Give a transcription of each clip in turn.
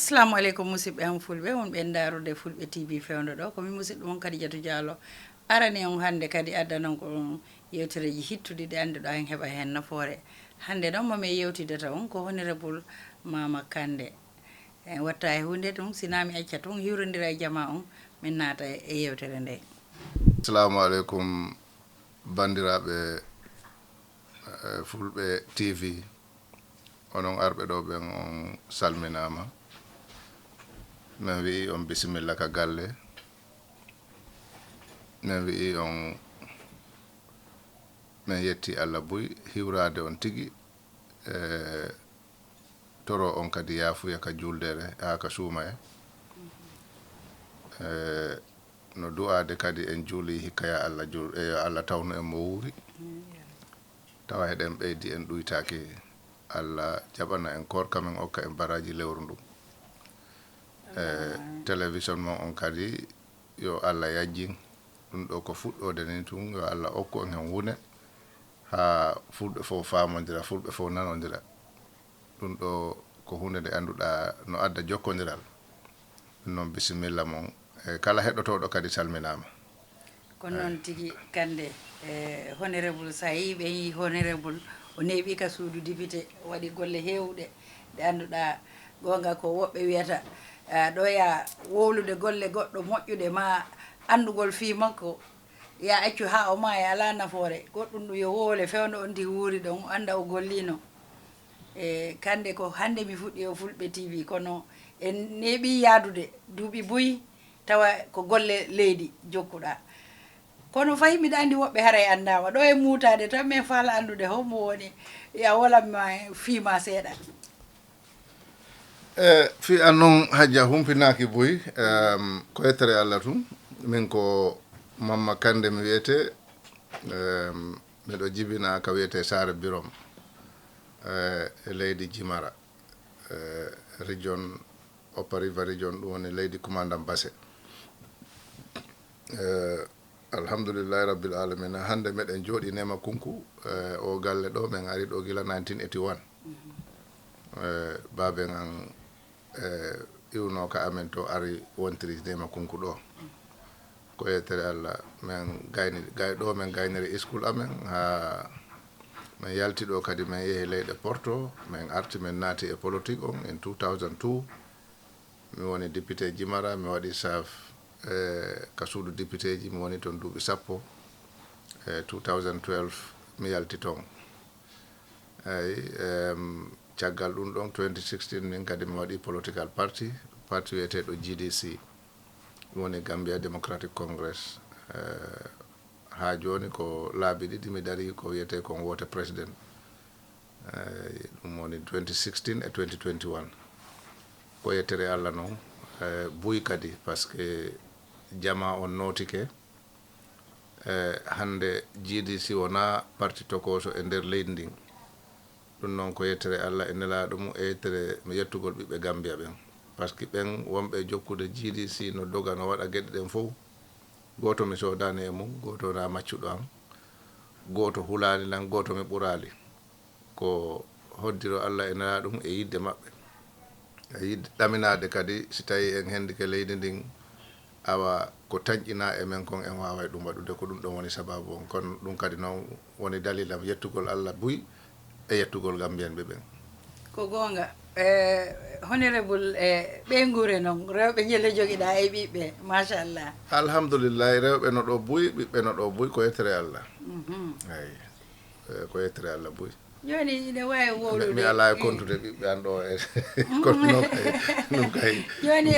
assalamu aleykum musidɓe am fulɓe wonɓe darude fulɓe tv fewdo ɗo komi musidɗo on Kadidiatou Diallo arani on hande kadi addanon ko yewtereji hittuɗi ɗe anduɗa en heeɓa hen nafoore hande noon mami yewtidata on ko honorable Mama Kandeh en watta e hunde ɗum sinami acca toon hiwrodira e jama on min naata e yewtere nde. Assalamu aleykum bandiraɓe fulɓe tv onon arɓe ɗo ɓen on salminama min wi'i on bisimilla ka galle min wi'i on min yetti Allah buy hiwrade on tigi toro on kadi yaafuya ka juldere ha ka suuma no du'ade kadi en juuli hikka ya Allah Allah tawno en mo wuuri tawa heɗen ɓeydi en ɗuytaki Allah jaɓana en korka men okka en baraji lewru ndu télévision mon on kadi yo Allah yajjin ɗum ɗo ko fuɗɗode ni tun yo Allah okku en hen wune ha fulɓe fof famodira fulɓe fof nanodira ɗum ɗo ko hunde nde annduɗa no adda jokkodiral ɗum noon bisimilla mon kala heɗotoɗo kadi salminama ko noon tigui Kandeh honorable sa yi ɓe yi honorable o neeɓi ka suudu député waɗi golle hewɗe ɗe annduɗa gonga ko woɓɓe wiyata ɗo ya wowlude golle goɗɗo moƴƴuɗe ma andugol fi makko ya accu ha o ma e ala nafoore goɗɗum ɗum yo wowle fewno on ndi wuuri ɗon anda o gollino Kandeh ko hande mi fuɗɗi o fulɓe tv kono en neeɓi yaadude duuɓi buyi tawa ko golle leydi jokkuɗa kono fayi mbiɗa andi woɓɓe haray andama ɗo e muutade tan min faala andude hommo woni ya wolanma fiima seeɗa fi an noon hajja humpinaki boyi ko yettere Allah tum min ko Mama Kandeh mi wiyete miɗo jibina ka wiyete Sare Birom e leydi Jimara region Upper River region ɗum woni leydi commandant Basse alhamdoulillahi rabbil alamina hande meɗen jooɗi Nema Kunku o galle ɗo min ari ɗo gila 1981 baben an iwno ka amen to ari wontiri Nema Kunku ɗo ko yettere Allah min ɗo min gayniri school amen ha min yalti ɗo kadi min yeehi leyɗe Porto min arti min naati e politique on en 2002 mi woni député Jimara mi waɗi saf ka suudu député ji mi woni toon duuɓi sappo 2012 mi yalti toon eyi caggal ɗum ɗon 2016 min kadi mi waɗi political party wiyeteɗo GDC ɗum woni Gambia Democratic Congress ha joni ko laabi ɗiɗi mi dari ko wiyete kon wote président ɗum woni 2016 et 2021 ko yettere Allah noon buy kadi par ce que jama on notike hande GDC wona parti tokoso e nder leydi ndin ɗum noon ko yettere Allah e nelaɗo mum e yettere mi yettugol ɓiɓɓe Gambia ɓen par ce que ɓen wonɓe jokkude GDC no doga no waɗa gueɗe ɗen fof goto mi sodani e mum goto na maccuɗo am goto hulani nan goto mi ɓurali ko hoddiro Allah e nelaɗo mum e yidde mabɓe e yidde ɗaminade kadi si tawi en hendike leydi ndin awa ko tañƴina e men kon en wawa ɗum waɗude ko ɗum ɗon woni sababu on kono ɗum kadi noon woni dalilam yettugol Allah buy e yettugol Gambienɓe ɓen ko gonga honorable ɓe guure noon rewɓe ñelle joguiɗa e ɓiɓɓe machallah alhamdoulillahi rewɓe no ɗo buy ɓiɓɓe no ɗo buy ko yettere Allah eyi ko yettere Allah buy joni ine wawi wowlude mi ala e kontude ɓiɓɓe an ɗo e kono ɗum kay joni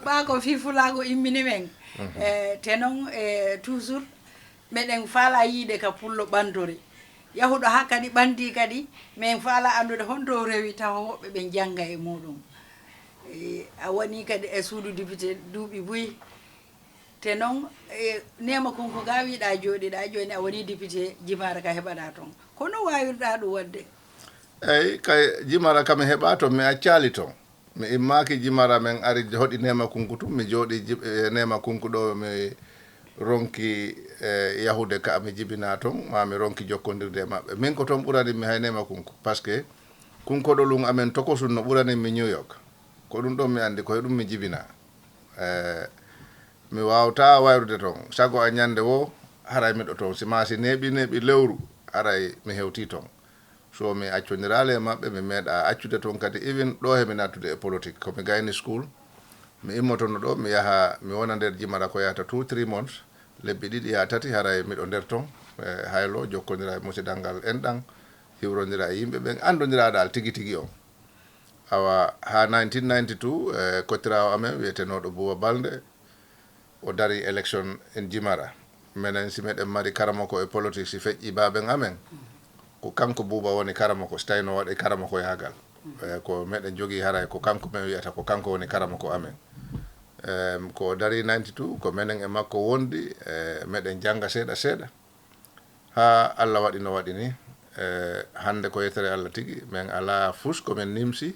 ɓa ko fifulago immini men te noon toujours meɗen faala yiide ka pullo ɓantori yahuɗo ha kadi ɓandi kadi min faala andude honto rewi tawa woɓɓe ɓe jangga e muɗum a woni kadi e suudu député duuɓi buyi te noon Nema Kunku ga wiɗa jooɗiɗa joni a woni député Jimara ka heɓaɗa toon kono wawirɗa ɗum wadde eyyi kay Jimara kam mi heɓa toon mi accali toon mi immaki Jimara min ari hoɗi Nema Kunku tum mi jooɗi Nema Kunku ɗo mi ronki yahude ka mi jibina toon ma mi ronki jokkodirde e maɓɓe min ko toon ɓurani mi hay Nema Kunku par ce que kunkoɗo lum amen tokosun no ɓurani mi New York ko ɗum ɗon mi anndi koye ɗum mi jibina mi wawata wayrude toon sago a ñande wo haray miɗo toon si ma si neeɓi lewru haray mi hewti toon so mi accodirali e maɓɓe mi meeɗa accude toon kadi even ɗo heɓi nattude e politique komi gayni school mi immotono ɗo mi yaha mi wona nder jimara ko yahata 2-3 months lebbi ɗiɗi ya tati haray miɗo nder toon haylo jokkodira e musidal ngal enɗan hiwrodira e yimɓe ɓen andodira dal tigi tigi on awa ha 1992 kottirawo amen wiyetenoɗo Bouba Balde o dari élection en jimara minen si meɗen mari karama ko e politique si feƴƴi baɓen amen ko kanko Bouba woni karama ko so tawi no waɗi karama ko yagal ko meɗen jogui haray ko kanko men wiyata ko kanko woni karama ko amen ko dari 92 ko minen e makko wondi meɗen jangga seeɗa ha Allah waɗi no waɗi ni hande ko yetere Allah tigi min ala fus komin nimsi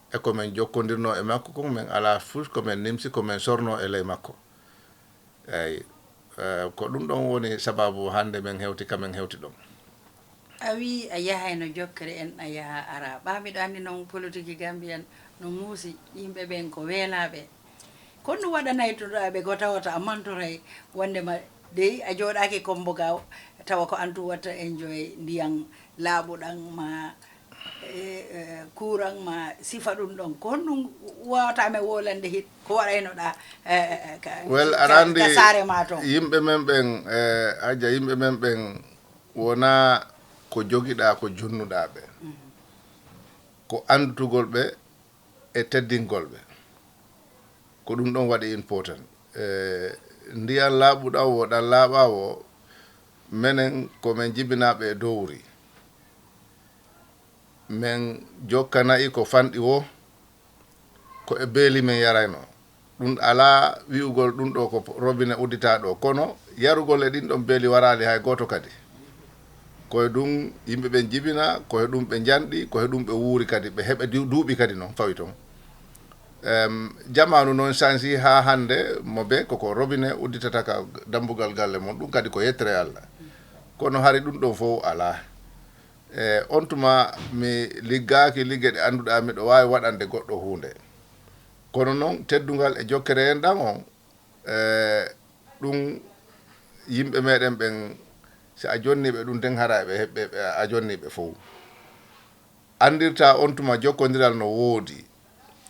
e komin jokkodirno e makko kon min ala fus komin nimsi komin sorno e ley makko eyyi ko ɗum ɗon woni sababu hande min hewti kamin hewti ɗon a wi a yahayno jokkere en a yaha ara ɓamiɗo anndi noon politique Gambian no muusi yimɓe ɓen ko weelaɓe kono ɗum waɗanaytoɗaɓe ko tawata a mantoray wondema dey a jooɗaki komboga tawa ko antu watta enjoy ndiyam laaɓuɗan ma courant ma sifa ɗum ɗon ko honɗum wawatame wolande hit ko waɗaynoɗa well aɗa andi sare ma toon yimɓe men ɓen aja yimɓe men ɓen wona ko joguiɗa ko jonnuɗa ɓe ko andutugol ɓe e teddingol ɓe ko ɗum ɗon waɗi important ndiyan laaɓuɗa o ɗan laaɓa o menen komin jibinaɓe e dowri min jokkanayi ko fanɗi wo ko e beeli min yarayno ɗum ala wi'ugol ɗum ɗo ko robine uddita ɗo kono yarugol e ɗin ɗon beeli warali hay goto kadi koye ɗum yimɓe ɓen jibina koye ɗum ɓe janɗi koye ɗum ɓe wuuri kadi ɓe heɓe duuɓi kadi noon fawi toon jamanu noon changi ha hande mo ɓe koko robine udditata ka dambugal galle mon ɗum kadi ko yettere Allah kono hari ɗum ɗon fof ala on tuma mi liggaki ligge ɗe annduɗa miɗo wawi waɗande goɗɗo hunde kono noon teddugal e jokkere en ɗan on ɗum yimɓe meɗen ɓen si a jonniɓe ɗum den hara ɓe heɓɓe a jonniɓe fof andirta on tuma jokkodiral no woodi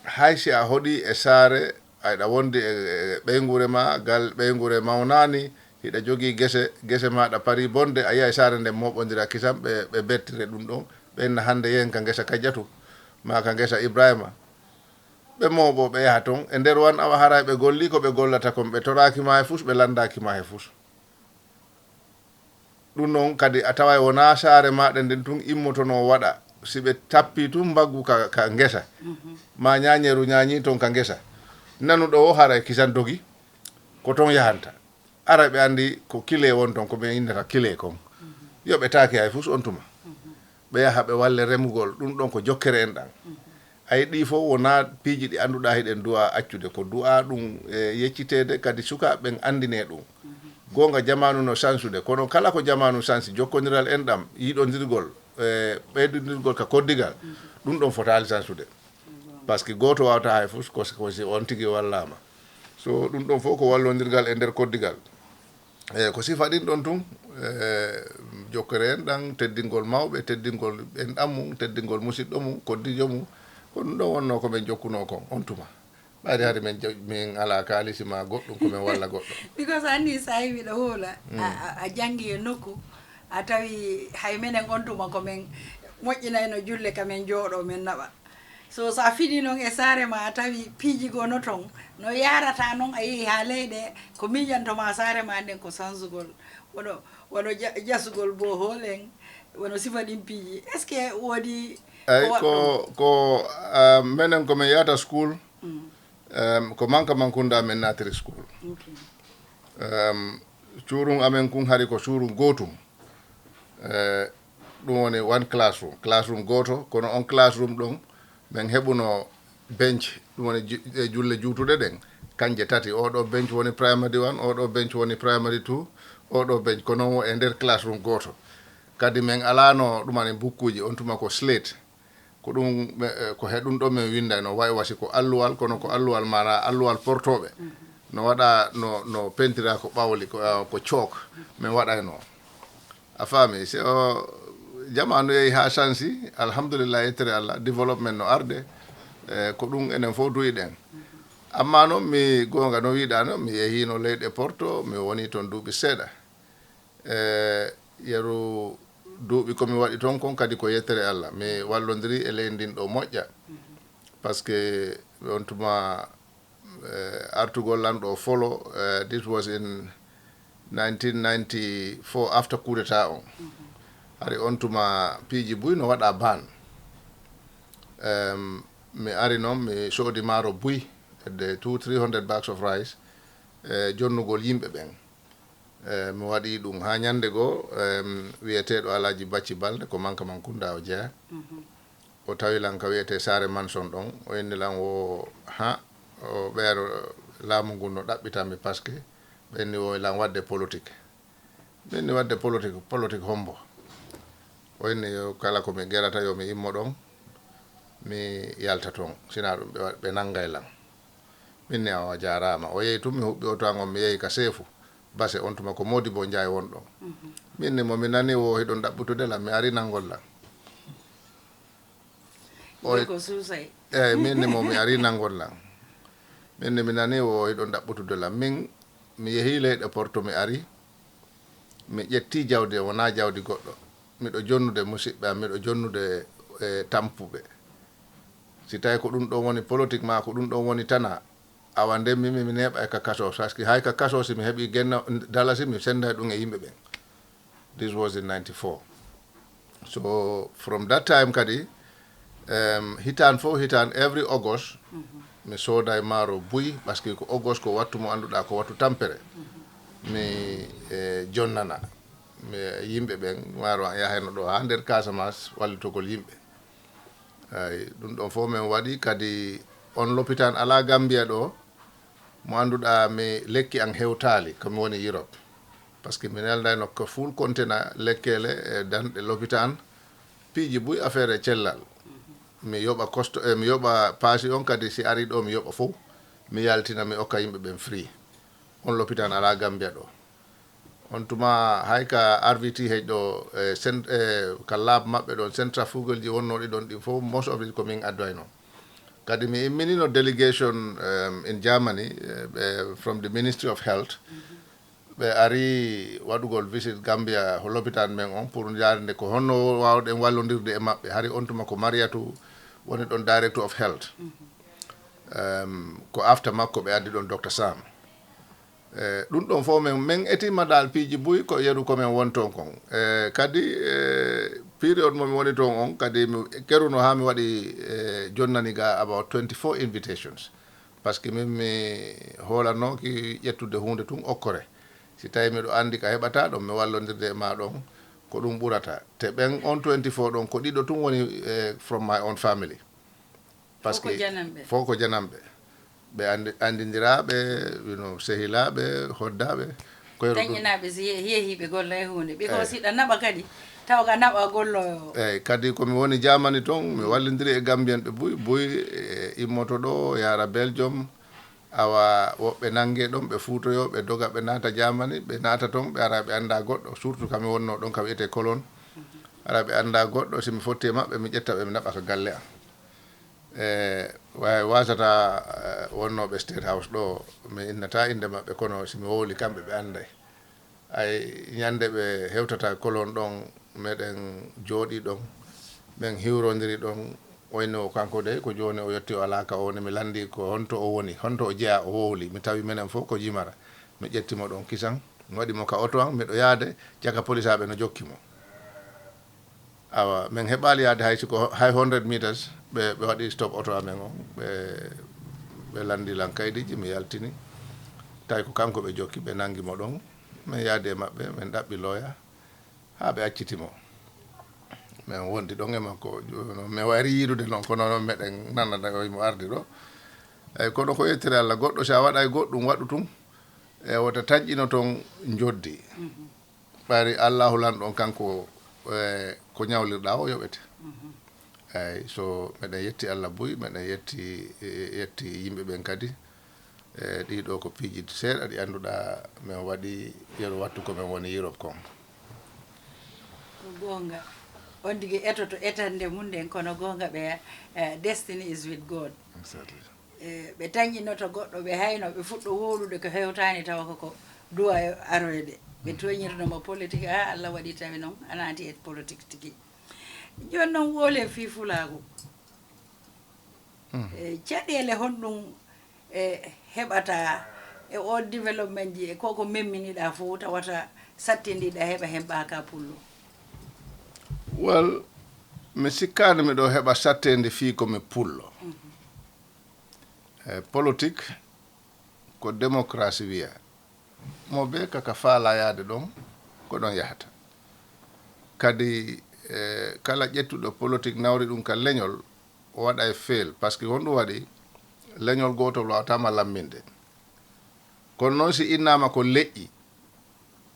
hay si a hoɗi e saare aɗa wondi e ɓeygure ma gal ɓeygure mawnani hiɗa jogui gese maɗa pari bonde a yiya e saare nde moɓodira kisam ɓe bettire ɗum ɗon ɓenna hande yen ka gesa Kadiatou ma ka gesa Ibrahima ɓe moɓo ɓe yaha toon e nder 1 hour haray ɓe golli ko ɓe gollata kon ɓe torakima e fus ɓe landakima e fus ɗum noon kadi a tawa wona saare maɗa nden tun immotono waɗa si ɓe tappi tun mbaggu ka gesa ma ñañeru ñañi toon ka gesa nanuɗo o haray kisan dogi ko toon yahanta ara ɓe andi ko kile won toon koɓe innata kile kon yoɓe taaki hay fus on tuma ɓe yaha ɓe walle remugol ɗum ɗon ko jokkere en ɗan ayi ɗi fof wona piiji ɗi annduɗa hiɗen duwa accude ko du'a ɗum yeccitede kadi sukaɓen andine ɗum gonga jamanu no sansude kono kala ko jamanu sansi jokkodiral en ɗam yiɗodirgol ɓeydodirgol ka koddigal ɗum ɗon fotali sansude par ce que goto wawata hay fus kosi on tigui wallama so ɗum ɗon fof ko wallodirgal e nder koddigal ko sifa ɗin ɗon tun jokkere en ɗan teddingol mawɓe teddingol en ɗam mum teddingol musidɗo mum koddijo mum ko ɗum ɗon wonno komin jokkuno kon on tuma ɓayde hari min ala kalisima goɗɗum komin walla goɗɗo because anni sa yi wiɗa hoola a janggi e nokku a tawi hay minen on tuma komin moƴƴinayno julle kamin jooɗo min naɓa so sa fini noon e saare ma a tawi piiji gono toon no yarata noon a yeehi ha leyɗe ko miñantoma saare ma nden ko sansugol wono jasugol bohol en wono sifa ɗin piiji est ce que woodi eyyi ko minen komin yahata school ko manka mankunda min natiri school cuurum amen kun hari ko cuurum gotum ɗum woni 1 classroom goto kono on classroom ɗon min heɓuno bench ɗum woni julle juutuɗe ɗen kanje tati oɗo bench woni primary 1 oɗo bench woni primary 2 oɗo bench ko noon e nder classroom goto kadi min alano ɗumani bukkuji on tuma ko slate ko ɗum ko heɗum ɗo min winda no way wasi ko alluwal kono ko alluwal mana alluwal portoɓe no waɗa no pentira ko ɓawli ko chalk min waɗayno a faami so jamanu yehi ha chansi alhamdulillah yettere Allah développement no arde ko ɗum enen fof duyiɗen amma noon mi gonga no wiɗa no mi yehino leyɗe Porto mi woni toon duuɓi seeɗa yeru duuɓi komi waɗi toon kon kadi ko yettere Allah mi wallodiri e ley ndin ɗo moƴƴa par ce que on tuma artugol lan ɗo folo this was in 1994 after coup d'état on hari on tuma piiji buy no waɗa ban mi ari noon mi soodi maaro buy de 200-300 bags of rice jonnugol yimɓe ɓen mi waɗi ɗum ha ñande goo wiyeteɗo Alaji Bacci Balde ko manka man kunda o jeeya o tawi lan ka wiyete Saare Manson ɗon o inni lan o o ɓeero laamu ngu no ɗaɓɓitami par ce que ɓenni o lan wadde politique ɓenni wadde politique hombo o inni kala komi gerata yo mi immo ɗon mi yalta toon sina ɗum ɓe nangay lan minni awa jarama o yehi tum mi huɓɓi oto an on mi yehi ka seefu base on tuma ko Modibo Ndiaye won ɗon minni momi nani o hiɗon ɗaɓɓutude lan mi ari nangol lan eyyi minni mo mi ari nangol lan minni mi nani o hiɗon ɗaɓɓutude lan min mi yehi leyɗe Porto mi ari mi ƴetti jawdi wona jawdi goɗɗo miɗo jonnude musidɓe am miɗo jonnude tampuɓe si tawi ko ɗum ɗon woni politique ma ko ɗum ɗon woni tana awa ndemmimi mi neeɓa e ka kaso par ce que hay ka kaso si mi heeɓi genna dalasi mi senday ɗum e yimɓe ɓen this was in 94 so from that time kadi hitan fof hitan every August mi sooda e maaro buy par ce que ko August ko wattu mo annduɗa ko wattu tampere mi jonnana mi yimɓe ɓen maaro yahayno ɗo ha nder Casamance wallitogol yimɓe ay ɗum ɗon fof min waɗi kadi on l'hôpital ala Gambia ɗo mo annduɗa mi lekki an hewtali komi woni Europe par ce que mi neldayno ko full contenant lekkele e danɗe l'hôpital piiji buy affaire e cellal mi yoɓa costo mi yoɓa paasi on kadi si ari ɗo mi yoɓa fof mi yaltina mi okka yimɓe ɓen free on l'hôpital ala Gambia ɗo on tuma hay ka RVT hej ɗo ka lab maɓɓe ɗon centrifugal ji wonnoɗi ɗon ɗi fof most of it ko min addoyno kadi mi imminino delegation in Germany from the Ministry of Health ɓe ari waɗugol visit Gambia ho l'hôpital men on pour jarde ko honno wawɗen wallodirde e maɓɓe hari on tuma ko Mariatou woni ɗon Director of Health ko after makko ɓe addi ɗon Dr Sam ɗum ɗon fof min etima dal piiji buy ko yeru komin won toon kon kadi period momi woni toon on kadi mi keruno ha mi waɗi jonnani ga about 24 invitations par ce que min mi hoolannoki ƴettude hunde tun okkore si tawi miɗo andi ka heɓata ɗon mi wallodirde e ma ɗon ko ɗum ɓurata te ɓen on 24 ɗon ko ɗiɗo tun woni from my own family par ce que fof ko janamɓe ɓe andidiraɓe sehilaɓe hoddaɓe dañƴinaɓe si yeehiɓe golla e hunde ɓe ko siɗa naɓa kadi taw ka naɓa golloyo eyyi kadi komi woni Germany toon mi wallidiri e Gambien ɓe buy immoto ɗo yara Belgium awa woɓɓe nangue ɗon ɓe fuutoyo ɓe doga ɓe naata Germany ɓe naata toon ɓe ara ɓe anda goɗɗo surtout kami wonno ɗon ka wiyete Cologne ara ɓe anda goɗɗo somi fotti e maɓɓe mi ƴetta ɓe mi naɓa ka galle am way wasata wonnoɓe State House ɗo mi innata inde maɓɓe kono somi wowli kamɓe ɓe anday ay ñande ɓe hewtata Cologne ɗon meɗen jooɗi ɗon min hiwrodiri ɗon oyno kanko de ko joni o yetti o alaka o woni mi landi ko honto o woni honto o jeeya o wowli mi tawi minen fof ko jimara mi ƴettimo ɗon kisan mi waɗimo ka auto an miɗo yaade jaka police aɓe no jokkimo awa min heɓali yaade hay siko hay 100 meters ɓe waɗi stop auto amen o ɓe landi lan kaydiji mi yaltini tawi ko kanko ɓe jokki ɓe nangimo ɗon min yaade maɓɓe min ɗaɓɓi looya ha ɓe accitimo min wondi ɗon e makko mi wari yiidude noon kono noon meɗen nananaoymo ardi ɗo eyyi kono ko yettiri Allah goɗɗo sa waɗa e goɗɗum waɗu tum e wota taƴƴino toon joddi ɓari Allahu lan ɗon kanko ko ñawlirɗa o yoɓete eyyi so meɗen yetti Allah boyi meɗen yetti yimɓe ɓen kadi ɗiɗo ko piiji seeɗa ɗi annduɗa min waɗi yeru wattu ko min woni Europe kon gonga on tigi etoto etande mum nden kono gonga ɓe destiny is with God exactly ɓe tañƴinoto goɗɗo ɓe hayno ɓe fuɗɗo wolude ko hewtani tawa koko duwa aroyde ɓe toñirnoma politique ha Allah waɗi tawi noon anati e politique tigi joni noon woole fi fulago caɗele honɗum heɓata e all développement ji e koko memminiɗa fof tawata sattindiɗa heɓa hen ɓaka pullo well mi sikkani miɗo heɓa sattede fi komi pullo politique ko démocratie wiya mo be kaka faala yaade ɗon ko ɗon yahata kadi kala ƴettuɗo politique nawri ɗum ka leñol o waɗa e fail par ce que honɗum waɗi leñol gotol wawatama lamminde kono noon si innama ko leƴƴi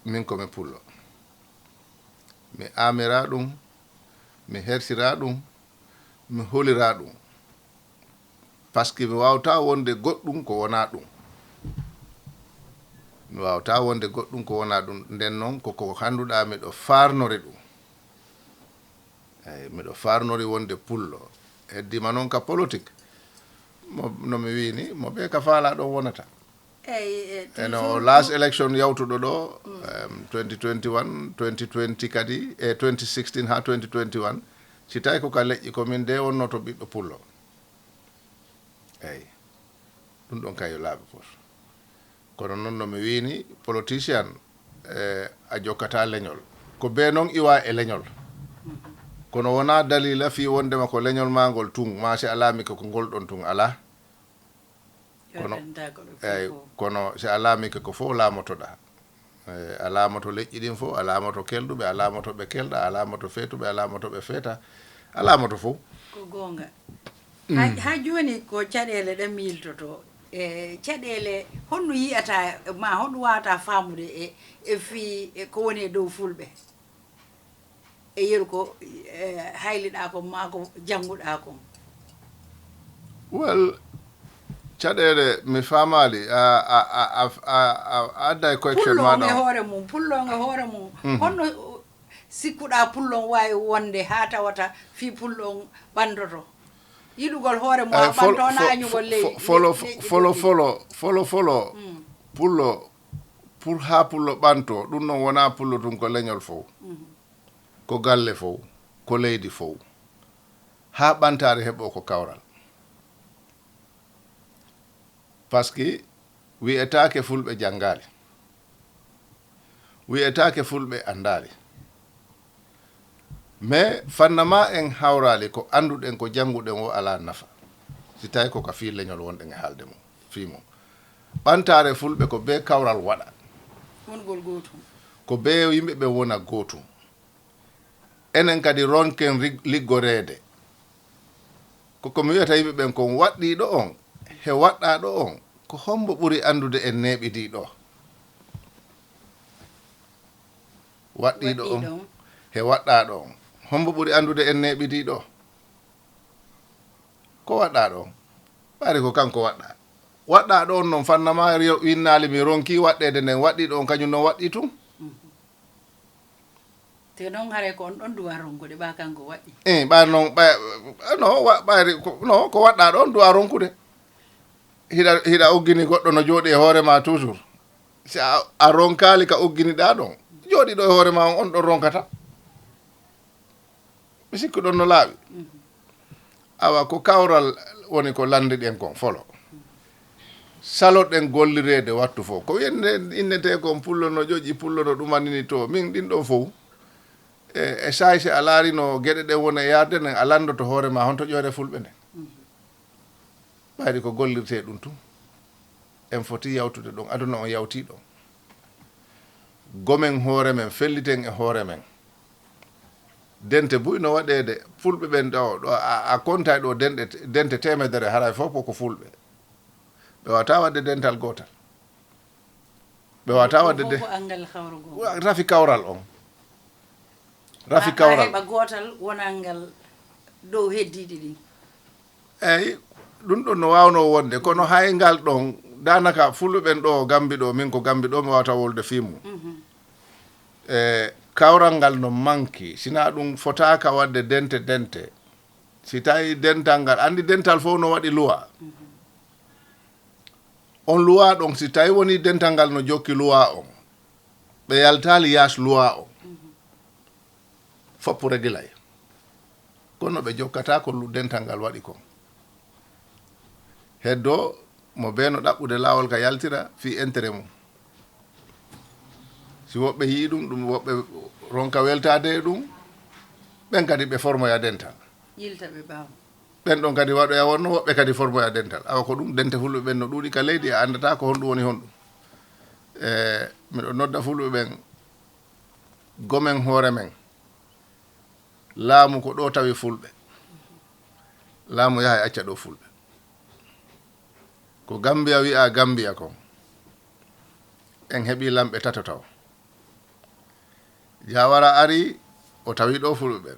min komi pullo mi amira ɗum mi hersira ɗum mi holira ɗum par ce que mi wawata wonde goɗɗum ko wona ɗum mi wawata wonde goɗɗum ko wona ɗum nden noon koko handuɗa miɗo farnori ɗum eyyi miɗo farnori wonde pullo heddima noon ka politique no mi wini mo ɓe ka faala ɗon wonata eno last election yawtuɗo ɗo 2021 2020 kadi e 2016 ha 2021 si tawi koka leƴƴi komin de wonno to ɓiɗɗo pullo eyyi ɗum ɗon kay yo laaɓi fof kono noon no mi wini politicien a jokkata leñol ko be noon iwa e leñol kono wona dalila fi wondema ko leñol magol tun ma si alami ko ngolɗon tun ala kono eyyi kono si alami ko fof lamotoɗa a lamoto leƴƴi ɗin fof a lamoto kelɗuɓe a lamoto ɓe kelɗa a lamoto feetuɓe a lamoto ɓe feeta a lamoto fof ko gonga ha joni ko caɗele ɗe miltoto caɗele honno yiyata ma honno wawata famude e fi ko woni e dow fulɓe e yeru ko hayliɗa ko ma ko jannguɗa kon well caɗele mi famali a adda e correction maɗa pullo hoore mum pullonge hoore mum honno sikkuɗa pullon wawi wonde ha tawata fi pullon ɓandoto yiɗugol hoore mo a ɓanto nañugol ley folo pullo pour ha pullo ɓanto ɗum noon wona pullo tun ko leñol fof ko galle fof ko leydi fof ha ɓantare heɓo ko kawral par ce que wiyetake fulɓe janggali wiyetake fulɓe andali mais fannama en hawrali ko anduɗen ko jannguɗen o ala nafa si tawi koko fi leñol wonɗen e haalde mum fimo ɓantare fulɓe ko be kawral waɗa wongol gotum ko be yimɓe ɓe wona gotum enen kadi ronken liggorede koko mi wiyata yimɓe ɓen kon waɗɗiɗo on he waɗɗaɗo on ko hombo ɓuri andude en neɓidiɗo waɗɗiɗo on he waɗɗaɗo on hombo ɓuri andude en neɓidiɗo ko waɗɗaɗo on ɓari ko kanko waɗɗaɗo on noon fannama winnali mi ronki waɗɗede nden waɗɗiɗo on kañum noon waɗɗi tum te noon haare ko on ɗon duwa ronkude ɓa kanko waɗɗi ɓa noon ɓayri no ko waɗɗaɗo on duwa ronkude hiɗa uggini goɗɗo no jooɗi e hoorema toujours si a ronkali ka ugginiɗa ɗon jooɗiɗo e hoorema on ɗon ronkata mi sikku ɗon no laaɓi awa ko kawral woni ko landiɗen kon folo saloɗen gollirede wattu fof ko wiyende innete kon pullo no ƴoƴi pullo no ɗumanini to min ɗin ɗon fof e sayi si a laari no geɗe ɗen woni e yarde nden a landoto hoorema honto ƴoore fulɓe nden ɓayri ko gollirte ɗum tum en foti yawtude ɗon aduna on yawti ɗon gomen hoore men felliten e hoore men dente buyno waɗede fulɓe ɓen ɗo a konta ɗo dente temedere haray fof ko fulɓe ɓe wata wadde dental gotal ɓe wata wadde rafi kawral on rafi kawral heɓa gotal wonangal dow heddiɗi ɗin eyyi ɗum ɗon no wawno wonde kono hay ngal ɗon danaka fulɓeɓen ɗo Gambi ɗo min ko Gambi ɗo mi wawata wolde fimu kawral ngal no manki sina ɗum fotaka wadde dente si tawi dental ngal andi dental fof no waɗi loi on loi ɗon si tawi woni dental ngal no jokki loi on ɓe yaltali yas loi on foppu régulay kono ɓe jokkata ko dental ngal waɗi kon heddo mo beeno ɗaɓɓude laawol ka yaltira fi intérêt mum si woɓɓe yii ɗum woɓɓe ronka weltade e ɗum ɓen kadi ɓe formoya dental yilta ɓe ɓaawa ɓen ɗon kadi waɗoya wonno woɓɓe kadi formoya dental awa ko ɗum dente fulɓe ɓen no ɗuuɗi ka leydi e andata ko honɗum woni honɗum miɗo nodda fulɓe ɓen gomen hoore men laamu ko ɗo tawi fulɓe laamu yaha e acca ɗo fulɓe ko Gambia wi'a Gambia kon en heɓi lamɓe tato taw Jawara ari o tawi ɗo fulɓe ɓen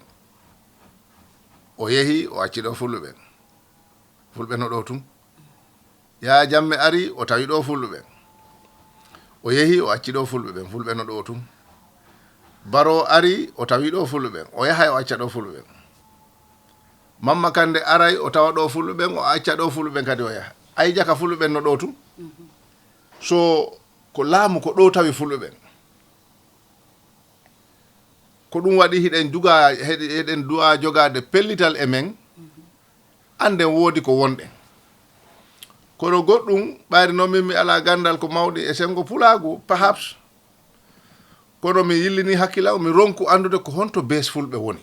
o yehi o acci ɗo fulɓe ɓen fulɓe no ɗo tum Yaya Jammeh ari o tawi ɗo fulɓe ɓen o yehi o acci ɗo fulɓe ɓen fulɓe no ɗo tum Barrow ari o tawi ɗo fulɓe ɓen o yahay o acca ɗo fulɓe ɓen Mamma Kandeh aray o tawa ɗo fulɓe ɓen o acca ɗo fulɓe ɓen kadi o yaha ayja ka fulɓe ɓen no ɗo tum so ko laamu ko ɗo tawi fulɓe ɓen ko ɗum waɗi heɗen duwa jogade pellital e men anden woodi ko wonɗen kono goɗɗum ɓayri noon min mi ala gandal ko mawɗi e sengo pulagu perhaps kono mi yillini hakkillam mi ronku andude ko honto bees fulɓe woni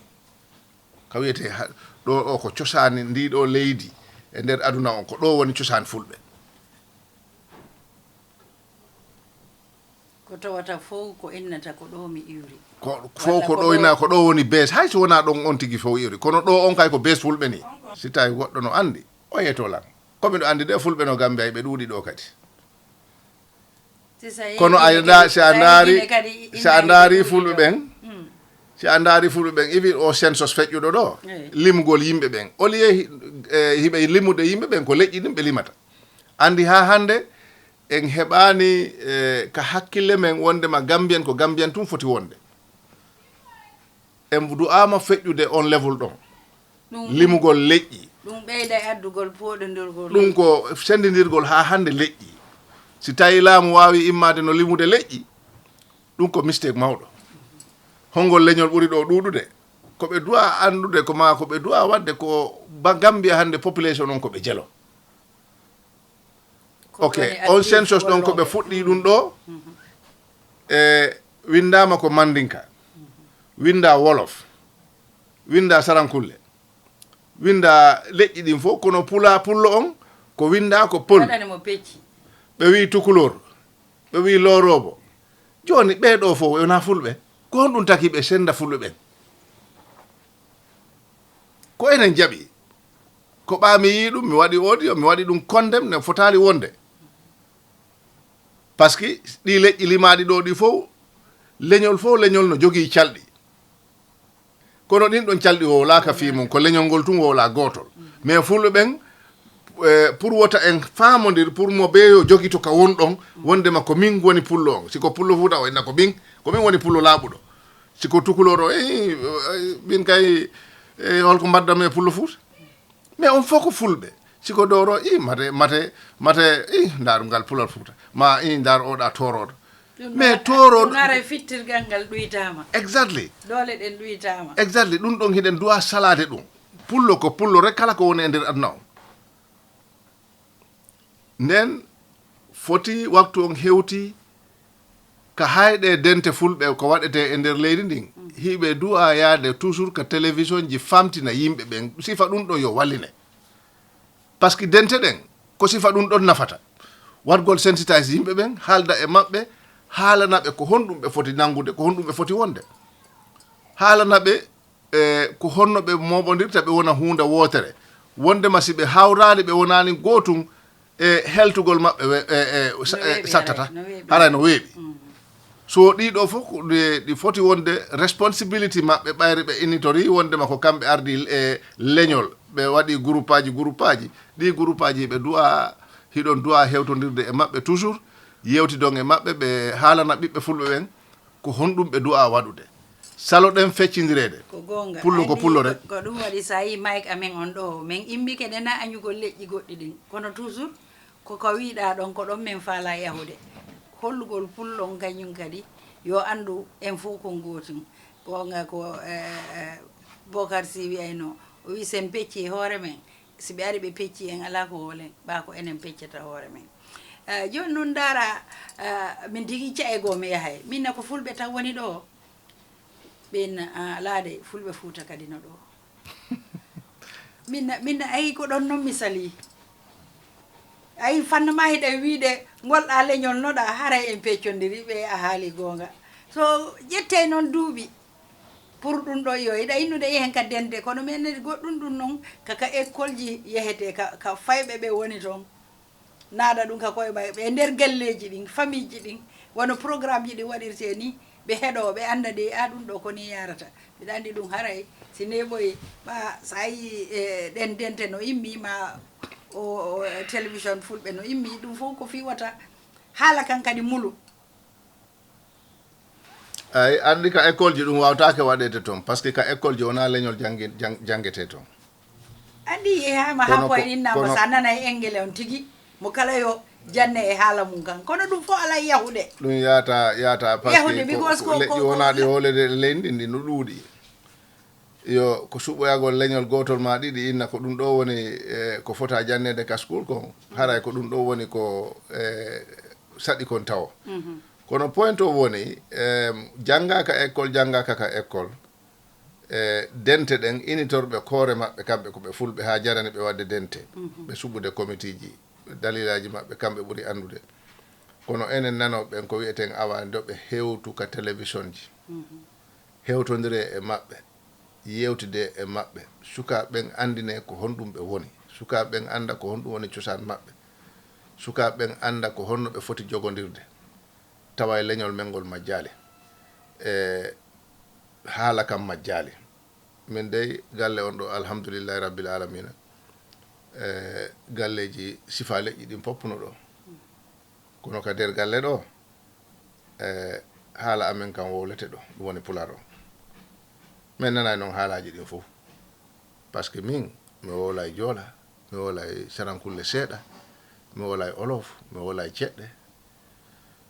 ka wiyete ɗo o ko cosani ndiɗo leydi e nder aduna on ko ɗo woni cosani fulɓe ko tawata fof ko innata ko ɗo mi iwri ko fof ko ɗo ina ko ɗo woni bees hay so wona ɗon on tigi fof iwri kono ɗo on kay ko bees fulɓe ni si tawi goɗɗo no andi o yeto lan komiɗo andi de fulɓe no Gambia ɓe ɗuuɗi ɗo kadi kono ayda si a ndaari fulɓe ɓen si a ndaari fulɓe ɓen iwi o census feƴƴuɗo ɗo limgol yimɓe ɓen au lieu hiɓe limude yimɓe ɓen ko leƴƴi ɗin ɓe limata andi ha hande en heɓani ka hakkille men wondema Gambien ko Gambien tum foti wonde en du'ama feƴƴude on level ɗon limugol leƴƴi ɗum ɓeyda e addugol poɗodirgol ɗum ko sendidirgol ha hande leƴƴi si tawi laamu wawi immade no limude leƴƴi ɗum ko mistake mawɗo hongol leñol ɓuri ɗo ɗuɗude koɓe duwa andude ko ma koɓe duwa wadde ko Gambia hande population on koɓe jelo ok on census ɗon koɓe fuɗɗi ɗum ɗo e windama ko Mandinka winda Wolof winda Sarankulle winda leƴƴi ɗin fof kono pullo on ko winda ko Pol ɓe wi Tukulor ɓe wi Lorobo joni ɓeɗo fof wona fulɓe ko honɗum taki ɓe senda fulɓe ɓen ko enen jaaɓi ko ɓami yi ɗum mi waɗi audio mi waɗi ɗum condem ne fotali wonde par ce que ɗi leƴƴi limaɗi ɗo ɗi fof leñol no jogui calɗi kono ɗin ɗon calɗi wowlaka fi mum ko leñol ngol tum wowla gotol mais fulɓe ɓen pour wota en famodir pour mo ɓeyo jogui to ka wonɗon wondema ko min woni pullo on siko pullo fuuta o enna ko min woni pullo laaɓuɗo siko Tukulor o min kay holko mbaddam e pullo fuuta mais on fof ko fulɓe siko dowro mate ndar ngal pulol fuuta ma ndar oɗa toroɗo mais toroɗo ara fittirgal ngal ɗuytama exactly dole ɗen ɗuytama exactly ɗum ɗon hiɗen duwa salade ɗum pullo ko pullo rek kala ko woni e nder aduna o nden foti waktu on hewti ka hayɗe dente fulɓe ko waɗete e nder leydi ndin hiɓe du'a yaade toujours que télévision ji famtina yimɓe ɓen sifa ɗum ɗo yo walline par ce que dente ɗen ko sifa ɗum ɗon nafata watgol sensitise yimɓe ɓen haalda e maɓɓe haalanaɓe ko honɗum ɓe foti nangude ko honɗum ɓe foti wonde haalanaɓe ko honno ɓe moɓodirta ɓe wona hunde wotere wondema si ɓe hawrani ɓe wonani gotum e heltugol maɓɓe sattata haray no weeɓi so ɗiɗo fof ɗi foti wonde responsibility maɓɓe ɓayre ɓe initori wondema ko kamɓe ardi e leñol ɓe waɗi groupe aji ɗi groupe aji ɓe duwa hiɗon duwa hewtodirde e maɓɓe toujours yewtidon e maɓɓe ɓe haalana ɓiɓɓe fulɓe ɓen ko honɗum ɓe duwa waɗude salo ɗen feccidirede ko gonga pullo ko pullo rek ko ɗum waɗi sa yi mike amen on ɗo min immike ɗena añugol leƴƴi goɗɗi ɗin kono toujours koko wiɗa ɗon ko ɗon min faala yahude hollugol pullon kañum kadi yo andu en fof kon gotum gonga ko Bocar Sy wiyayno o wi sen pecci hoore men si ɓe ari ɓe pecci en ala ko hoolen ɓa ko enen peccata hoore men joni noon dara min tigui cae goo mi yahay minne ko fulɓe tan woni ɗo ɓen alaade fulɓe Fuuta kadi no ɗo minna ayi ko ɗon noon mi sali ayi fanno ma hiɗen wiide golɗa leñol noɗa haray en peccodiri ɓe a haali gonga so ƴette noon duuɓi pour ɗum ɗo yo yiɗa innude yehen ka dende kono men goɗɗum ɗum noon kaka école ji yehete ka fayɓe ɓe woni toon naada ɗum ka koye ɓe ɓe nder galleji ɗin famille ji ɗin wono programme ji ɗi waɗirte ni ɓe heɗo ɓe anda de a ɗum ɗo koni yarata mbiɗa andi ɗum haray si neɓoyi ɓa sa yi ɗen dente no immi ma o télévision fulɓe no immi ɗum fof ko fiwata haala kan kadi mulu ay andi ka école ji ɗum wawtake waɗede toon par ce que ka école ji wona leñol jangguete toon andi hama ha koye innama sa nana e engele on tigui mo kala yo janne e haala mum kan kono ɗum fof ala yahude ɗum yata par ce que leƴƴi wonaɗe hoolede leydi ndi no ɗuuɗi yo ko suɓoyagol leñol gotol ma ɗiɗi inna ko ɗum ɗo woni ko fota jannede ka school kon haray ko ɗum ɗo woni ko saɗi kon tawa kono point o woni janngaka école janngaka ka école dente ɗen initorɓe koore maɓɓe kamɓe koɓe fulɓe ha jarani ɓe wadde dente ɓe suɓude comité ji dalilaji maɓɓe kamɓe ɓuri andude kono enen nanoɓen ko wiyeten awani ɗo ɓe hewtu ka télévision ji hewtodire e maɓɓe yewtide e maɓɓe sukaɓen andine ko honɗum ɓe woni sukaɓen anda ko honɗum woni cosan maɓɓe sukaɓen anda ko honno ɓe foti jogodirde tawa e leñol men ngol majjali haala kam majjali min dey galle on ɗo alhamdoulillahi rabbil alamina galleji sifa leƴƴi ɗin poppuno ɗo kono ka nder galle ɗo haala amen kam wowlete ɗo ɗum woni pular o min nanay noon haalaji ɗin fof par ce que min mi wolay joola mi wolay sarankulle seeɗa mi wolay olof mi wolay ceɗɗe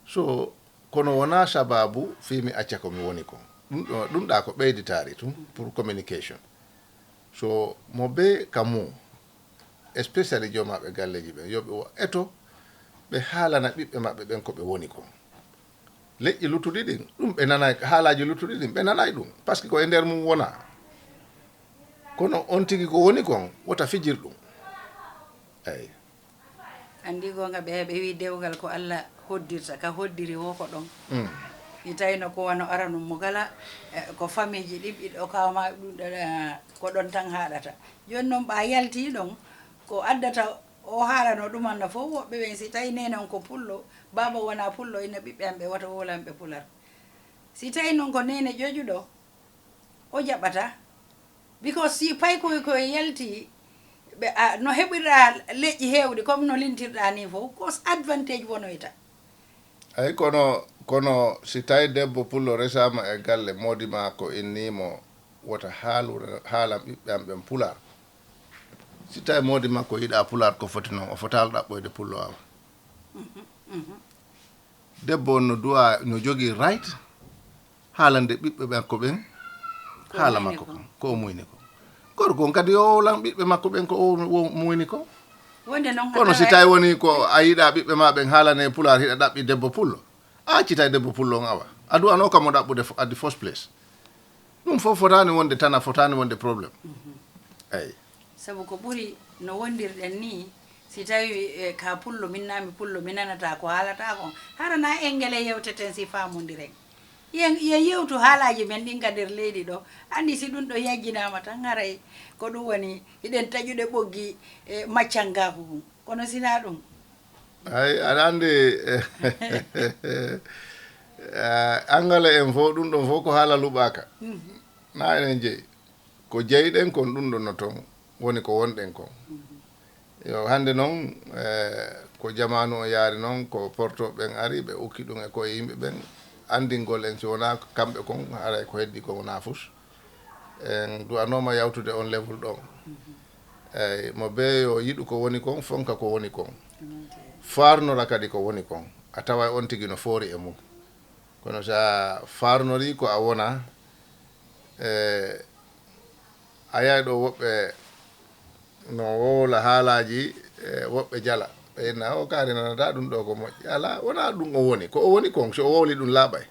so kono wona sababu fimi acca ko mi woni ko ɗum ɗa ko ɓeyditari tum pour communication so mo be kamu especially jomaɓe galleji ɓen yoɓe eto ɓe haalana ɓiɓɓe maɓɓe ɓen ko ɓe woni ko leƴƴi luttuɗi ɗin ɗum ɓe nanay haalaji luttuɗi ɗin ɓe nanay ɗum par ce que ko e nder mum wona kono on tigi ko woni kon wota fijir ɗum eyi andi gonga ɓe wi dewgal ko Allah hoddirta ka hoddiri wo ko ɗon mi tawino ko wano aranum mo gala ko famille ji ɗin ɓiɗɗo kawma ɗum ko ɗon tan haɗata joni noon ɓa yalti ɗon ko addata o haalano ɗumanno fof woɓɓe ɓen si tawi nene on ko pullo baba wona pullo ina ɓiɓɓe am ɓe wata wolanɓe pular si tawi noon ko nene ƴoƴuɗo o jaɓata because si pay koye yalti ɓe no heɓirɗa leƴƴi hewɗi comme no lintirɗa ni fof ko advantage wonoyta ay kono si tawi debbo pullo resama e galle modi ma ko innimo wota haalam ɓiɓɓe am ɓen pular si tawi modi makko yiɗa pular ko foti noon o fotala ɗaɓɓoyde pullo awa debbo on no duwa no jogui right haalande ɓiɓɓe makko ɓen haala makko kon ko o muyni ko gorko on kadi o lan ɓiɓɓe makko ɓen ko o muyni ko kono si tawi woni ko a yiɗa ɓiɓɓe ma ɓen haalane pular hiɗa ɗaɓɓi debbo pullo a accita debbo pullo on awa a duwano kam o ɗaɓɓude at the first place ɗum fof fotani wonde tan a fotani wonde probléme eyyi saabu ko ɓuuri no wondirɗen ni si tawi ka pullo min nami pullo mi nanata ko haalata kon harana engele yewteten si famodireng ye yewtu haalaji men ɗin ka nder leydi ɗo andi si ɗum ɗo yajjinama tan haray ko ɗum woni hiɗen taƴuɗe ɓoggi maccangaku kum kono sina ɗum ay aɗa andi angale en fof ɗum ɗon fof ko haala luɓaka na enen jeeyi ko jeyɗen kon ɗum ɗon no toon woni ko wonɗen kon yo hande noon ko jamanu o yaari noon ko portoɓen ari ɓe ukki ɗum e koye yimɓe ɓen andingol en si wona kamɓe kon haray ko heddi ko wona fus en duwanoma yawtude on level ɗon eyyi mo be yo yiɗu ko woni kon fonka ko woni kon farnora kadi ko woni kon a tawa on tigui no foori e mum kono sa farnori ko a wona a yahay ɗo woɓɓe no wowla haalaji woɓɓe jala ɓeyna o kaari nanata ɗum ɗo ko moƴƴi ala wona ɗum o woni ko o woni kon so o wowli ɗum laaɓay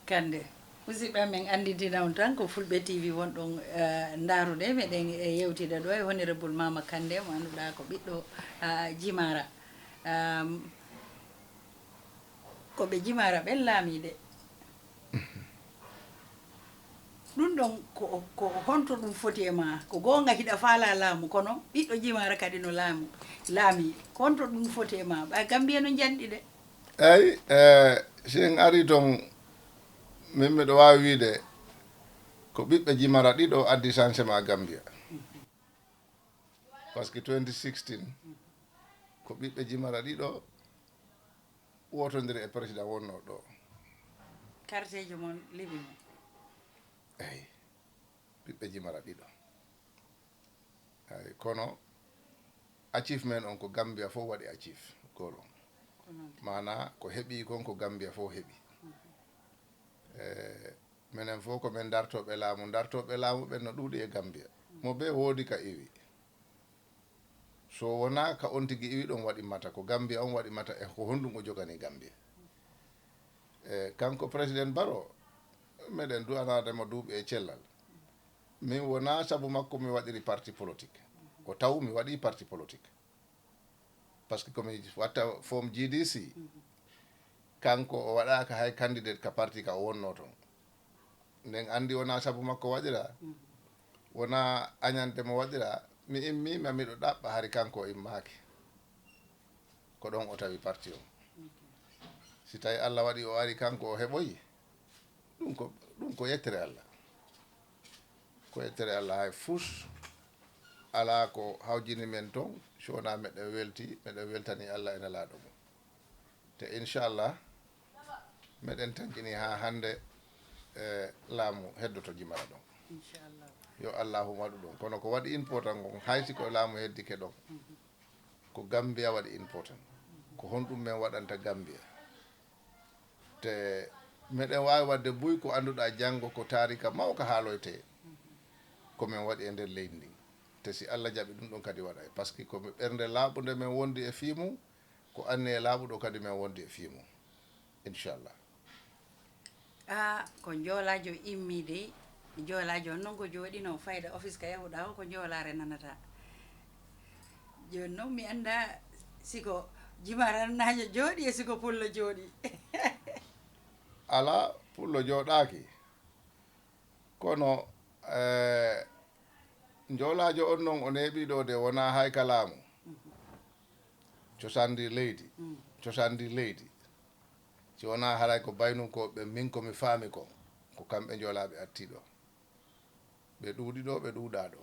Kande musidɓe men andidina on tan ko Fulɓe TV wonɗon ndarude meɗen yewtida ɗo e honorable Mama Kandeh mo annduɗa ko ɓiɗɗo Jimara koɓe Jimara ɓen laamiɗe ɗum ɗon ko honto ɗum foti e ma ko gonga hiɗa faala laamu kono ɓiɗɗo Jimara kadi no laami ko honto ɗum foti e ma ɓa Gambia no janɗi de eyyi sen ari toon min miɗo wawi wiide ko ɓiɓɓe Jimara ɗiɗo addi changement Gambia par ce que 2016 ko ɓiɓɓe Jimara ɗiɗo wotodiri e président wonno ɗo quarteje mon liɓi mo eyyi ɓiɓɓe Jimara ɗiɗo ay kono achievement on ko Gambia fof waɗi achieve golon mana ko heeɓi kon ko Gambia fof heeɓi minen fof komin dartoɓe laamu ɓen no ɗuuɗi e Gambia mo be woodi ka iwi so wona ka on tigui iwi ɗon waɗi mata ko Gambia on waɗi mata e ko honɗum o jogani Gambia kanko président Barrow meɗen duwanademo duuɓi e cellal min wona saabu makko mi waɗiri parti politique o taw mi waɗi parti politique par ce que komi watta form GDC kanko o waɗaka hay candidate ka parti ka o wonno toon nden andi wona saabu makko waɗira wona añande mo waɗira mi immima miɗo ɗaɓɓa hari kanko o immaki ko ɗon o tawi parti o si tawi Allah waɗi o ari kanko o heɓoyi ɗum ko yettere Allah ko yettere Allah hay fus ala ko hawjini men toon sowona meɗen welti meɗen weltani Allah ene laaɗo mum te inchallah meɗen tankini ha hande laamu heddoto Jimara ɗon inchallah yo Allahu waɗu ɗum kono ko waɗi important kon hayti ko laamu heddike ɗon ko Gambia waɗi important ko honɗum men waɗanta Gambia te meɗen wawi wadde buy ko annduɗa janggo ko tarika mawka haaloyte komin waɗi e nder leydi ndi te si Allah jaɓi ɗum ɗon kadi waɗay par ce que komi ɓernde laaɓude men wondi e fiimum ko anni e laaɓuɗo kadi men wondi e fiimum inchallah ko joolajo immide joolajo on noon ko jooɗino fayda office ka yahuɗa o ko joolare nanata joni noon mi anda siko Jimaranajo jooɗi e siko pullo jooɗi ala pullo jooɗaki kono joolajo on noon o neeɓiɗo de wona hay ka laamu cosandi leydi si wona haray ko baynunkoɓe min komi faami ko kamɓe joolaɓe artiɗo ɓe ɗuuɗi ɗo ɓe ɗuuɗa ɗo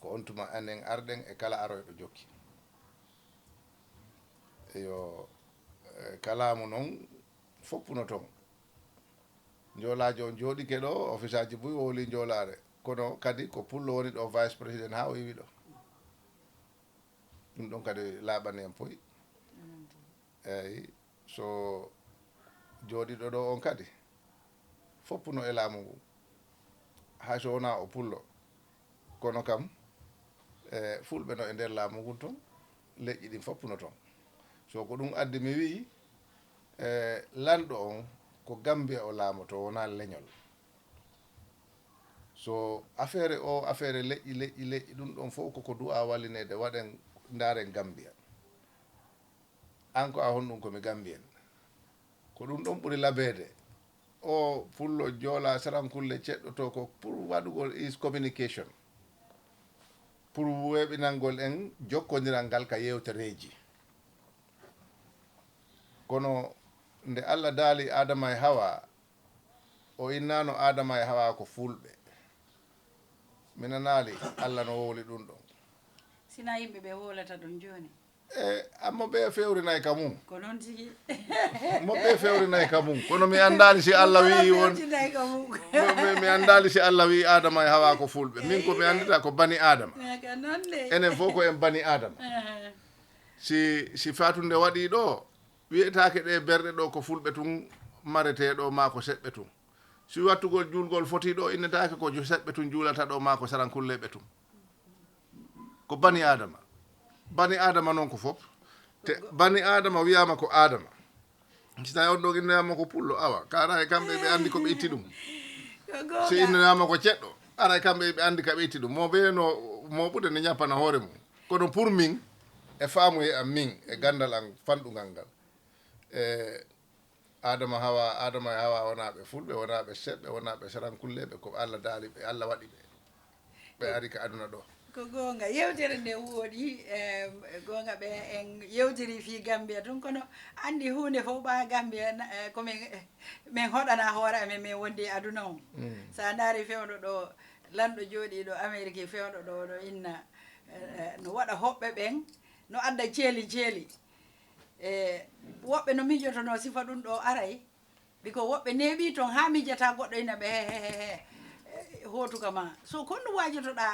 ko on tuma enen arɗen e kala aroyɗo jokki yo kalamu noon foppuno toon joolajo on jooɗike ɗo office aji buy wowli joolare kono kadi ko pullo woni ɗo vice président ha o yiwi ɗo ɗum ɗon kadi laaɓani en poyi eyyi so jooɗiɗo ɗo on kadi foppuno e laamu ngu hay so wona o pullo kono kam fulɓe no e nder laamu ngu toon leƴƴi ɗin foppuno toon so ko ɗum addi mi wi lanɗo on ko Gambia o laamoto wona leñol so affaire leƴƴi ɗum ɗon fof koko du'a wallinede waɗen ndaren Gambia an ko a honɗum komi Gambien ko ɗum ɗon ɓuri labede o pullo joola sarankulle ceɗɗoto ko pour waɗugol is communication pour weɓinalngol en jokkodiral ngal ka yewtereji kono nde Allah daali adama e hawa o innano adama e hawa ko fulɓe mina naali Allah no wowli ɗum ɗon sina yimɓe ɓe wolata ɗum joni amma ɓe fewrinayi ka mum ko noon tigi moɓɓe fewrinayi ka mum kono mi andali si Allah wi won mi andali si Allah wi adama e hawa ko fulɓe min ko mi andita ko bani adama enen fof ko en bani adama si fatunde waɗi ɗo wiyetake ɗe berɗe ɗo ko fulɓe tun mareteɗo ma ko seɓɓe tun si wattugol julgol foti ɗo innetake ko seɓɓe tun juulata ɗo ma ko sarankulleɓe tun ko bani adama noon ko fof te bani adama wiyama ko adama si tawi on ɗo inneyama ko pullo awa kara e kamɓe ɓe andi koɓe itti ɗum si inneyama ko ceɗɗo ara e kamɓe ɓe andi kaɓe itti ɗum mo ɓeyno moɓude ne ñappana hoore mum kono pour min e faamu e am min e gandal an fanɗugal ngal adama e hawa wonaɓe fulɓe wonaɓe seɓɓe wonaɓe sarankulleɓe ko Allah daali ɓe Allah waɗi ɓe ari ka aduna ɗo ko gonga yewtere nde wooɗi gonga ɓe en yewtiri fi Gambia tun kono andi hunde fof ɓa Gambia komin min hoɗana hoore amen min wondi aduna o sa daari fewɗo ɗo lanɗo jooɗiɗo Amérique fewɗo ɗo ɗo inna no waɗa hoɓɓe ɓen no adda ceeli woɓɓe no mijotono sifa ɗum ɗo aray biko woɓɓe neeɓi toon ha mijata goɗɗo ina ɓe hotuka ma so konno wajotoɗa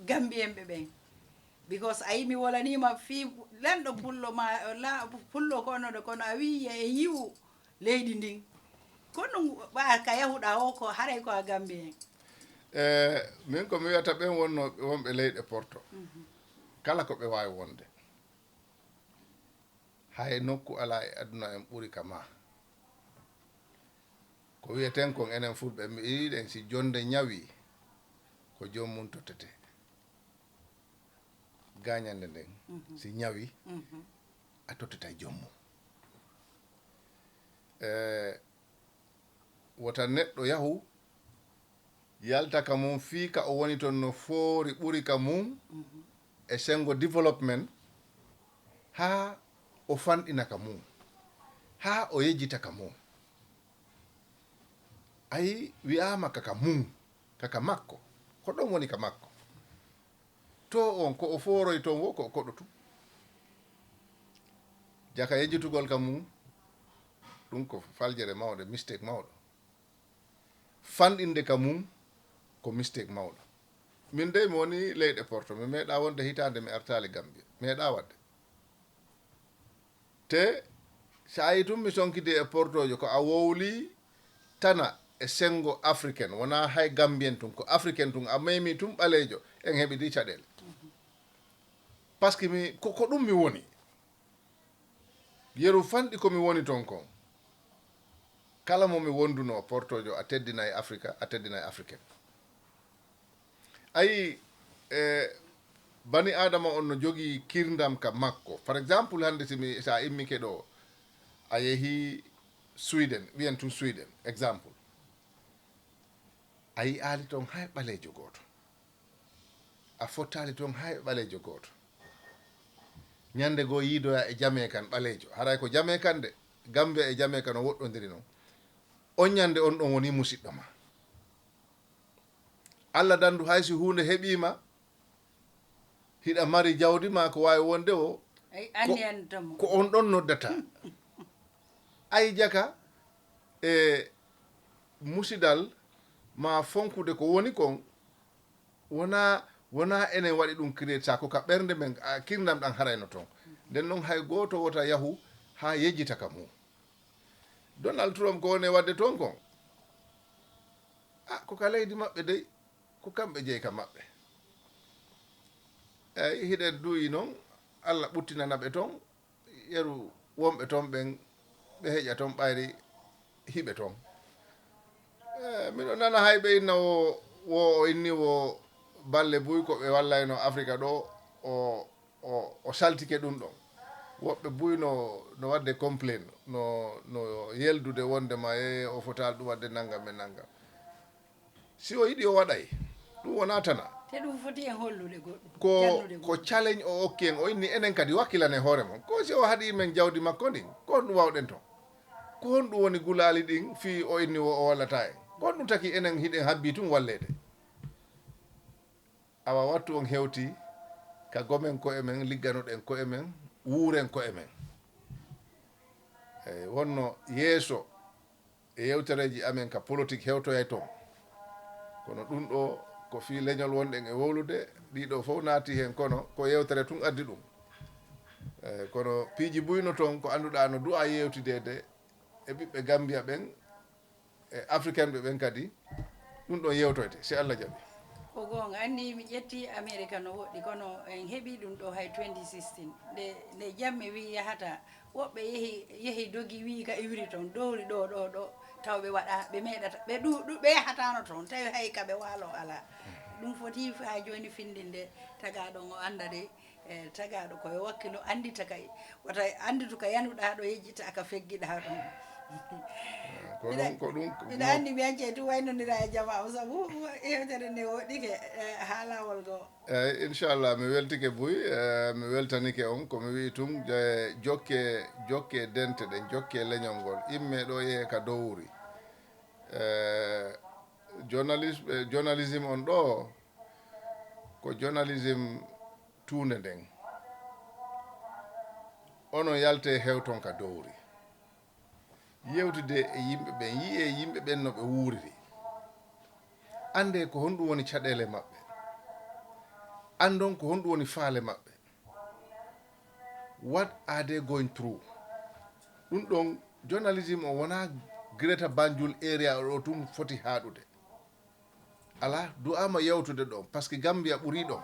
Gambien ɓe ɓen because a yi mi wolanima fi lanɗo pullo ma pullo konoɗo kono a wi e yiwu leydi ndin kono ɓa ka yahuɗa o ko haray ko a Gambien min ko mi wiyata ɓen wonɓe leyɗe Porto kala ko ɓe wawi wonde hay nokku ala e aduna en ɓuuri ka ma ko wiyeten kon enen fulɓe mi yiɗen si jonde ñawi ko jommum tottete gañande nden si ñawi a tottetay jommum wota neɗɗo yahu yalta ka mum fii ka o woni toon no foori ɓuri ka mum e sengo développement ha o fanɗina ka mum ha o yejjita ka mum ayi wiyama kaka mum kaka makko ko ɗon woni ka makko to on ko o foroy toon wo ko koɗo tu jaka yejjitugol ka mum ɗum ko faljere mawɗe mistake mawɗo fanɗinde ka mum ko mistake mawɗo min de mi woni leyɗe Porto mi meeɗa wonde hitande mi artali Gambia meeɗa wadde te sa yi tum mi sonkide e Portojo ko a wowli tana e sengo africaine wona hay Gambien tun ko africaine tun a maymi tum ɓaleejo en heɓidi caɗele par ce que mi ko ɗum mi woni yeru fanɗi komi woni toon kon kala mo mi wonduno Portojo a teddina e Africa a teddina e africaine ayi bani adama on no jogii kirdam ka makko par exemple hande sa immike ɗo a yeehi Sweden wiyen tun Sweden exemple a yi'aali toon hay ɓaleejo gooto a fottaali toon hay ɓaleejo gooto ñannde goo yiidoya e Jamaican ɓaleejo haray ko Jamaican de Gambia e Jamaican o woɗɗondiri noon on ñannde on ɗon woni musidɗo ma Allah dandu hay si huunde heɓiima hiɗa mari jawdi ma ko waawi wonde o ko on ɗon noddata ay jaka e musidal ma fonkude ko woni kon wona enen waɗi ɗum créé sa ko ka ɓernde men kirdam ɗan harayno toon nden noon hay gooto wota yahu ha yejjita ka mum Donald Trump ko woni wadde toon kon ko ka leydi maɓɓe dey ko kamɓe jeey ka maɓɓe eyi hiɗen duyi noon Allah ɓuttinana ɓe toon yeru wonɓe toon ɓen ɓe heƴa toon ɓayri hiɓe toon miɗo nana hay ɓe inna o inni wo balle buy ko ɓe wallayno Afrique ɗo o saltike ɗum ɗon woɓɓe buy no wadde complain no yeldude wondema o fotal ɗum wadde naggam e naggam si o yiɗi o waɗay ɗum wona tana te ɗum foti en hollude goɗɗum ko challenge o okki en o inni enen kadi wakkilane hoore mon ko si o haɗi men jawdi makko ndin ko honɗum wawɗen toon ko honɗum woni gulali ɗin fi o inni o wallata en ko honɗum taki enen hiɗen habbi tum wallede awa wattu on hewti ka gomen koye men ligganoɗen koye men wuuren koye men eyi wonno yeeso e yewtereji amen ka politique hewtoyay toon kono ɗum ɗo ko fi leñol wonɗen e wowlude ɗiɗo fof naati hen kono ko yewtere tun addi ɗum eyi kono piiji buyno toon ko annduɗa no du'a yewtidede e ɓiɓɓe Gambia ɓen e africaine ɓe ɓen kadi ɗum ɗon yewtoyte si Allah jaɓi ko gonga anndi mi ƴetti America no woɗɗi kono en heeɓi ɗum ɗo hay 2016 nde jamme wi yahata woɓɓe yehi dogi wi ka iwri toon dowri ɗo taw ɓe waɗa ɓe meeɗata ɓe yahatano toon tawi hay kaɓe waalo ala ɗum foti ha joni findinde tagaɗo o anda de tagaɗo koye wakkilo andita kay wata anditu ka yanuɗa ɗo yejjita ka feggiɗa ɗum mbiɗa anndi mi yancee tu waynodira e jama o sabu yewtere nde woɗɗike ha lawol goo eyyi inchallah mi weltike Buy mi weltanike on komi wi tum jokke dente ɗen jokke leñol ngol imme ɗo yehe ka dowri journalisme on ɗo ko journalisme tuunde nden onon yalte hewton ka dowri yewtude e yimɓe ɓen yiye yimɓe ɓen no ɓe wuuriri ande ko honɗum woni caɗele maɓɓe andon ko honɗum woni faale maɓɓe what are they going through ɗum ɗon journalisme o wona Greater Banjul area o tum foti haɗude ala du'ama yewtude ɗon par ce que Gambia ɓuri ɗon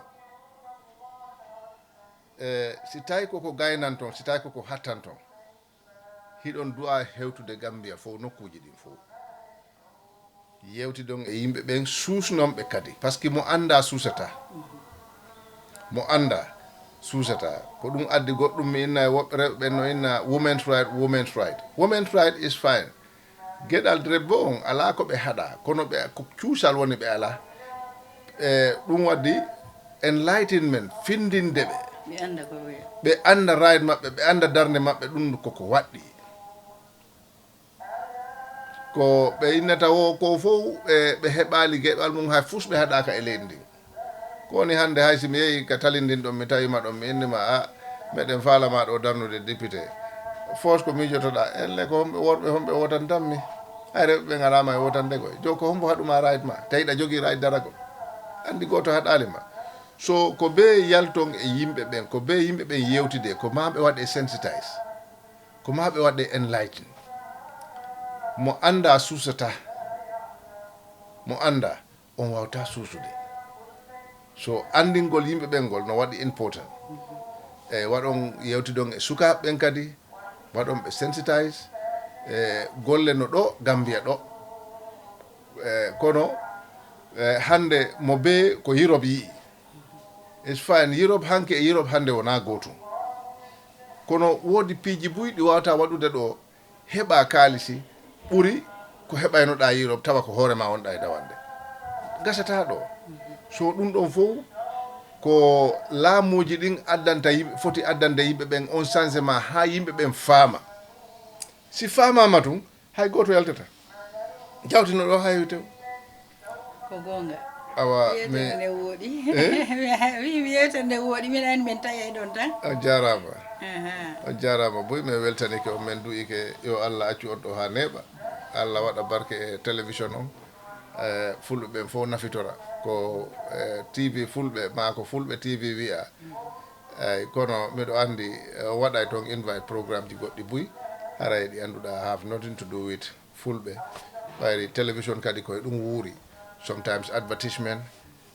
si tawi koko gaynan toon si tawi koko hattan toon hiɗon du'a hewtude Gambia fof nokkuji ɗin fof yewti ɗon e yimɓe ɓen suusnonɓe kadi par ce que mo anda suusata ko ɗum addi goɗɗum mi inna e woɓɓe rewɓe ɓen no inna women's right is fine geɗal debbo on ala ko ɓe haɗa kono ɓe ko cuusal woni ɓe ala ɗum waddi enlightenment findinde ɓe anda right maɓɓe ɓe anda darde maɓɓe ɗum koko waɗɗi ko ɓe innata ko fof ɓe heɓali geɗal mum hay fus ɓe haɗaka e leydi ndin ko woni hannde hay si mi yehi ka talindin ɗon mi tawima ɗon mi innima a meɗen faalama ɗo darnude député force ko miijotoɗa elle ko worɓe homɓe wotan tanmi hay rewɓe ɓe garama e wotande koye jo ko hombo haɗuma right ma tawiɗa jogui right daragol andi goto haɗali ma so ko be yalton e yimɓe ɓen ko be yimɓe ɓen yewtide ko ma ɓe waɗe sensitise ko ma ɓe waɗe enlighten mo anda suusata mo anda on wawta suusude so andingol yimɓe ɓen ngol no waɗi important eyyi waɗon yewtidon e sukaɓe ɓen kadi waɗon ɓe sensitise golle no ɗo Gambia ɗo kono hande mo be ko Europe yii is fine Europe hanke e Europe hande wona gotum kono woodi piiji buy ɗi wawata waɗude ɗo heɓa kaalisi ɓuri ko heɓaynoɗa Europe tawa ko hoorema wonɗa e dawande gasata ɗo so ɗum ɗon fof ko laamuji ɗin addanta yimɓe foti addande yimɓe ɓen on changement ha yimɓe ɓen faama si faamama tun hay goto yaltata jawtino ɗo ha hewi tew ko gonga awa nde wooɗi mi yewtere nde wooɗi min andi min tawi ɗon tan o jarama Boy mi weltanike on min du'ike yo Allah accu on ɗo ha neeɓa Allah waɗa barke e télévision on fulɓe ɓen fof nafitora ko TV fulɓe ma ko fulɓe TV wiya eyyi kono miɗo andi waɗay toon invite programme ji goɗɗi Boy haray ɗi annduɗa have nothing to do with fulɓe ɓayri télévision kadi koye ɗum wuuri sometimes advertisement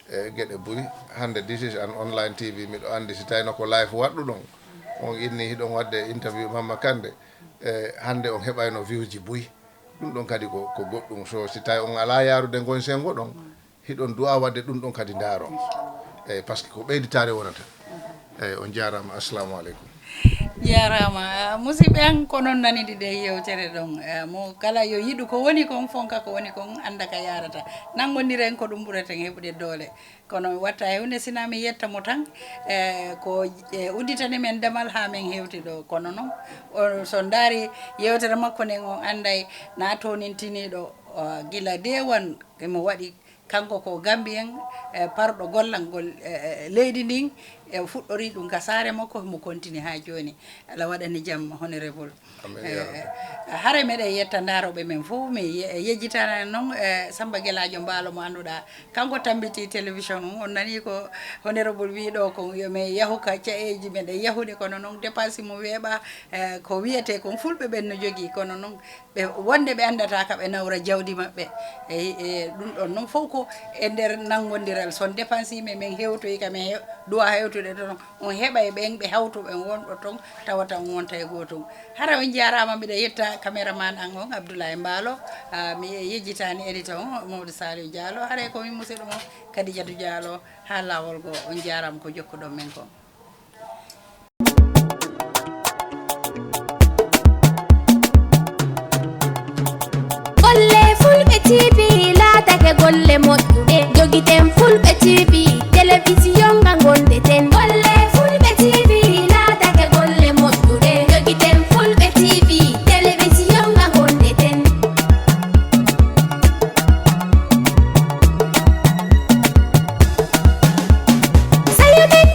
gueɗe Boy hande this is an online TV miɗo andi si tawino ko live waɗɗuɗon on inni hiɗon wadde interview Mamma Kande hande on heɓayno views ji Boy ɗum ɗon kadi ko goɗɗum so si tawi on ala yarude gon sengo ɗon hiɗon du'a wadde ɗum ɗon kadi daaro eyyi par ce que ko ɓeyditare wonata eyyi on jarama assalamu aleykum jarama musidɓe an ko noon nanide de yewtere ɗon mo kala yo yiɗu ko woni kon fonka ko woni kon anda ka yarata nanggodiren ko ɗum ɓureten heɓude doole kono mi watta hewde sina mi yetta mo tan ko udditani men ndemal ha min hewti ɗo kono noon so daari yewtere makko nden on anday na tonintiniɗo gila dewan emo waɗi kanko ko Gambien parɗo gollal leydi ndin e fuɗɗori ɗum ka saare makko mo continue ha joni Allah waɗani jaam honorable hare meɗen yetta daroɓe men fof mi yejjitana noon Samba Gueladio Mbaalo mo annduɗa kanko tambiti télévision on nani ko honorable wiɗo ko yomi yahu ka caeji meɗen yahude kono noon dépense mo weeɓa ko wiyete kon fulɓe ɓen no jogui kono noon ɓe wonde ɓe andata ka ɓe nawra jawdi maɓɓe e ɗum ɗon noon fof ko e nder nanggodiral son dépense men min hewtoyi kamin duwa hewtude ɗon on heeɓa e ɓen ɓe hawtu ɓen wonɗo toon tawata on wonta e gotum hara on jarama mbiɗa yetta caméraman an on Abdoulaye Mbaalo mi yejjitani éditeur on Mamadou Saliou Diallo haray komin musidɗo mon Kadidiatou Diallo ha lawol go on jarama ko jokkuɗon men ko golle fulɓe TV laatake golle moƴƴuɗe jogiten fulɓe TV télévision nga gondeten golle fulɓe TV laatake golle moƴƴuɗe jogiten fulɓe TV télévision nga gondeten sayo men